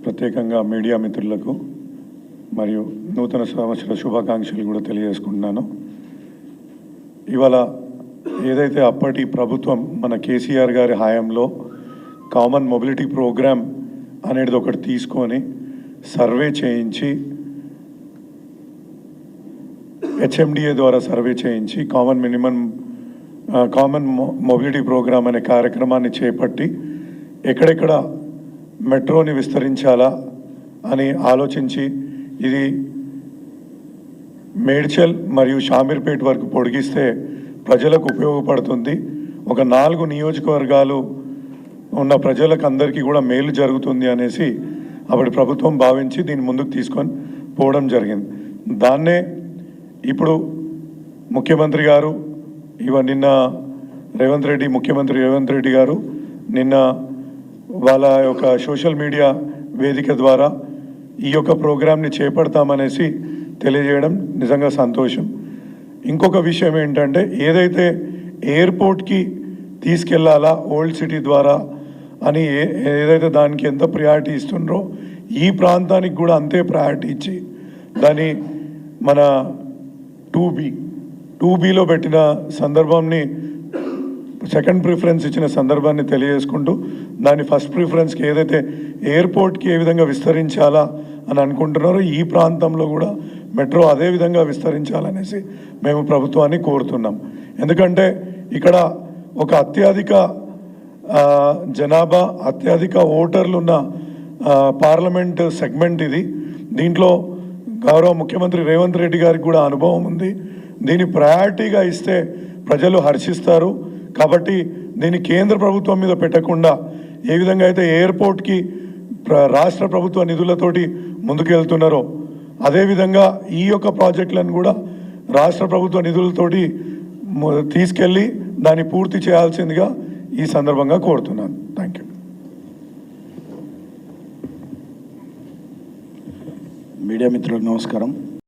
ప్రత్యేకంగా మీడియా మిత్రులకు మరియు నూతన సంవత్సర శుభాకాంక్షలు కూడా తెలియజేసుకుంటున్నాను. ఇవాళ ఏదైతే అప్పటి ప్రభుత్వం మన కేసీఆర్ గారి హయాంలో కామన్ మొబిలిటీ ప్రోగ్రామ్ అనేది ఒకటి తీసుకొని సర్వే చేయించి హెచ్ఎండిఏ ద్వారా సర్వే చేయించి కామన్ మొబిలిటీ ప్రోగ్రామ్ అనే కార్యక్రమాన్ని చేపట్టి ఎక్కడెక్కడ మెట్రోని విస్తరించాలా అని ఆలోచించి ఇది మేడ్చల్ మరియు షామీర్పేట్ వరకు పొడిగిస్తే ప్రజలకు ఉపయోగపడుతుంది, ఒక 4 నియోజకవర్గాలు ఉన్న ప్రజలకు అందరికీ కూడా మేలు జరుగుతుంది అనేసి అప్పటి ప్రభుత్వం భావించి దీన్ని ముందుకు తీసుకొని పోవడం జరిగింది. దాన్నే ఇప్పుడు ముఖ్యమంత్రి గారు నిన్న ముఖ్యమంత్రి రేవంత్ రెడ్డి గారు నిన్న వాళ్ళ యొక్క సోషల్ మీడియా వేదిక ద్వారా ఈ యొక్క ప్రోగ్రామ్ని చేపడతామనేసి తెలియజేయడం నిజంగా సంతోషం. ఇంకొక విషయం ఏంటంటే ఏదైతే ఎయిర్పోర్ట్కి తీసుకెళ్లాలా ఓల్డ్ సిటీ ద్వారా అని ఏదైతే దానికి ఎంత ప్రయారిటీ ఇస్తుండ్రో ఈ ప్రాంతానికి కూడా అంతే ప్రయారిటీ ఇచ్చి దాన్ని మన 2Bలో పెట్టిన సందర్భంని సెకండ్ ప్రిఫరెన్స్ ఇచ్చిన సందర్భాన్ని తెలియజేసుకుంటూ దాని ఫస్ట్ ప్రిఫరెన్స్కి ఏదైతే ఎయిర్పోర్ట్కి ఏ విధంగా విస్తరించాలా అని అనుకుంటున్నారో ఈ ప్రాంతంలో కూడా మెట్రో అదే విధంగా విస్తరించాలనేసి మేము ప్రభుత్వాన్ని కోరుతున్నాం. ఎందుకంటే ఇక్కడ ఒక అత్యధిక జనాభా అత్యధిక ఓటర్లు ఉన్న పార్లమెంట్ సెగ్మెంట్ ఇది. దీంట్లో గౌరవ ముఖ్యమంత్రి రేవంత్ రెడ్డి గారికి కూడా అనుభవం ఉంది. దీన్ని ప్రయారిటీగా ఇస్తే ప్రజలు హర్షిస్తారు. కాబట్టి దీన్ని కేంద్ర ప్రభుత్వం మీద పెట్టకుండా ఏ విధంగా అయితే ఎయిర్పోర్ట్కి రాష్ట్ర ప్రభుత్వ నిధులతోటి ముందుకెళ్తున్నారో అదేవిధంగా ఈ యొక్క ప్రాజెక్టులను కూడా రాష్ట్ర ప్రభుత్వ నిధులతోటి తీసుకెళ్ళి దాన్ని పూర్తి చేయాల్సిందిగా ఈ సందర్భంగా కోరుతున్నాను. Thank you. మీడియా మిత్రులకు నమస్కారం.